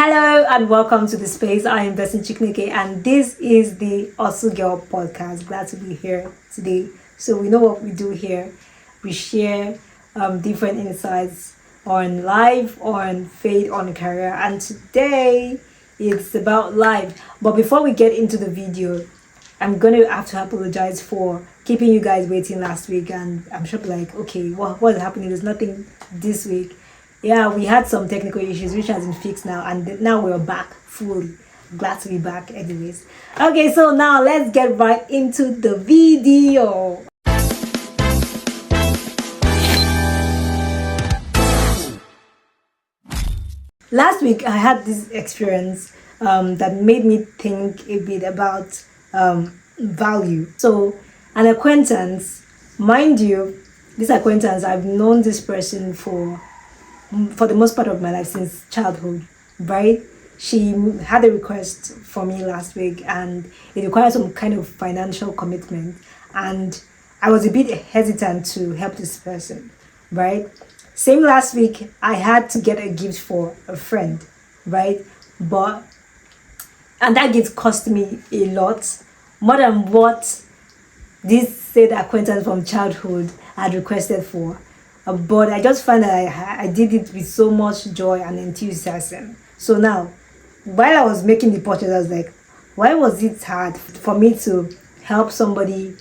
Hello and welcome to the space. I am Blessing Chiknike and this is the Also Girl podcast. Glad to be here today. So we know what we do here. We share different insights on life, on faith, on career, and today it's about life. But before we get into the video, I'm gonna have to apologize for keeping you guys waiting last week, and I'm sure like, okay, what is happening? There's nothing this week. Yeah, we had some technical issues which has been fixed now, and now we're back fully. Glad to be back anyways. Okay, so now let's get right into the video. Last week I had this experience that made me think a bit about value. So an acquaintance, mind you, this acquaintance, I've known this person for the most part of my life since childhood, right? She had a request for me last week and it required some kind of financial commitment, and I was a bit hesitant to help this person, right? Same last week, I had to get a gift for a friend, right? And that gift cost me a lot, more than what this said acquaintance from childhood had requested for. But I just found that I did it with so much joy and enthusiasm. So now, while I was making the purchase, I was like, why was it hard for me to help somebody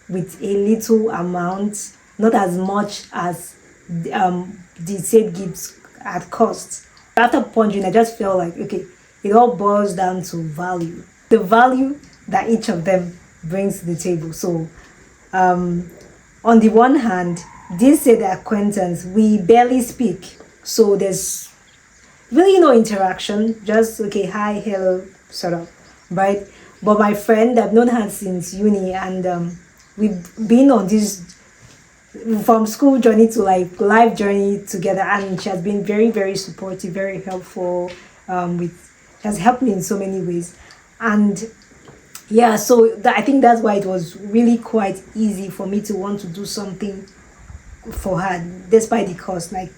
with a little amount, not as much as the said gifts had cost? After pondering, I just felt like, okay, it all boils down to value. The value that each of them brings to the table. So, on the one hand, this said acquaintance, we barely speak, so there's really no interaction, just okay, hi, hello, sort of, right? But my friend, I've known her since uni, and we've been on this from school journey to like life journey together, and she has been very, very supportive, very helpful, has helped me in so many ways. And yeah, so I think that's why it was really quite easy for me to want to do something for her despite the cost. Like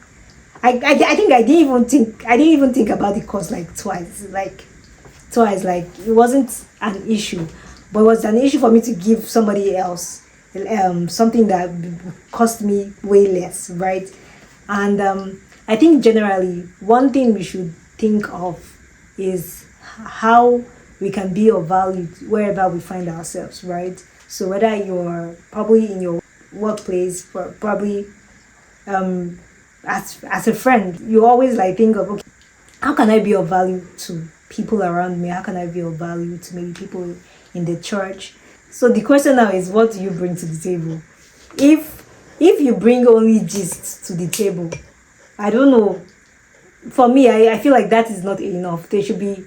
I think I didn't even think about the cost like twice. Like it wasn't an issue, but it was an issue for me to give somebody else something that cost me way less, right? And I think generally one thing we should think of is how we can be of value wherever we find ourselves, right? So whether you're probably in your workplace, probably as a friend, you always like think of, okay, how can I be of value to people around me? How can I be of value to maybe people in the church? So the question now is, what do you bring to the table? If you bring only gist to the table, I don't know, for me, I feel like that is not enough. There should be,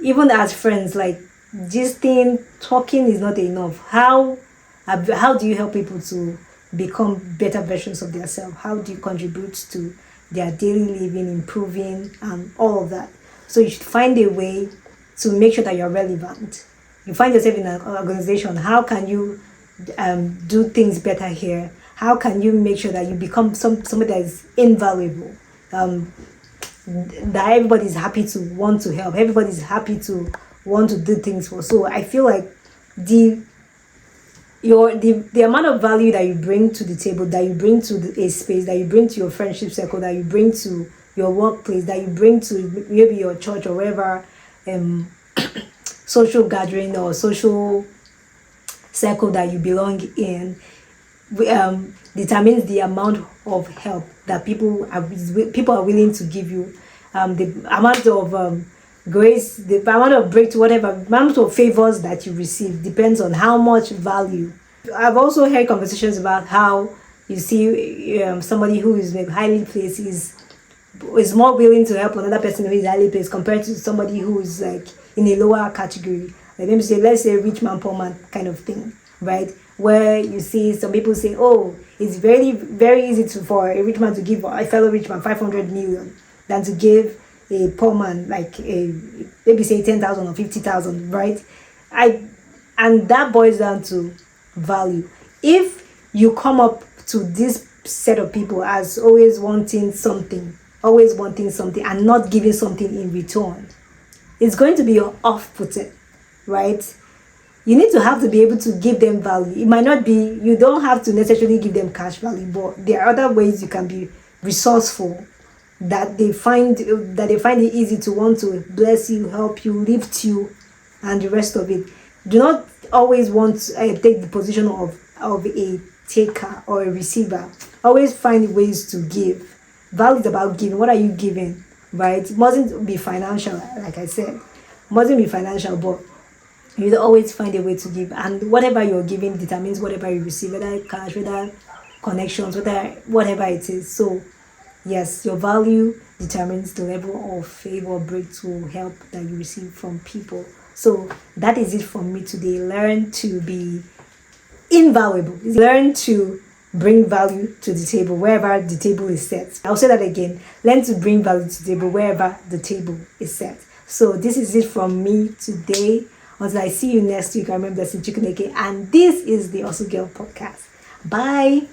even as friends, like gisting, talking is not enough. How do you help people to become better versions of themselves? How do you contribute to their daily living, improving, and all of that? So you should find a way to make sure that you're relevant. You find yourself in an organization, how can you do things better here? How can you make sure that you become somebody that is invaluable? That everybody's happy to want to help, everybody's happy to want to do things for. So I feel like the amount of value that you bring to the table, that you bring to a space, that you bring to your friendship circle, that you bring to your workplace, that you bring to maybe your church or wherever social gathering or social circle that you belong in, determines the amount of help that people are willing to give you, the amount of grace, the amount of breakthrough, whatever amount of favors that you receive depends on how much value. I've also heard conversations about how you see somebody who is highly placed is more willing to help another person who is highly placed compared to somebody who is like in a lower category. Like let's say rich man, poor man kind of thing, right? Where you see some people say, oh, it's very, very easy for a rich man to give a fellow rich man 500 million than to give a poor man like maybe say 10,000 or 50,000, right? And that boils down to value. If you come up to this set of people as always wanting something, always wanting something and not giving something in return, it's going to be off-putting, right? You need to have to be able to give them value. It might not be, you don't have to necessarily give them cash value, but there are other ways you can be resourceful that they find it easy to want to bless you, help you, lift you, and the rest of it. Do not always want to take the position of a taker or a receiver. Always find ways to give. Value is about giving. What are you giving? Right? It mustn't be financial, like I said. Mustn't be financial, but you always find a way to give. And whatever you're giving determines whatever you receive, whether cash, whether connections, whatever it is. So yes, your value determines the level of favor, breakthrough, help that you receive from people. So that is it from me today. Learn to be invaluable. Learn to bring value to the table wherever the table is set. I'll say that again. Learn to bring value to the table wherever the table is set. So this is it from me today. Until I see you next week, I remember Blessing Chukwuneke, and this is the Hustle Girl Podcast. Bye.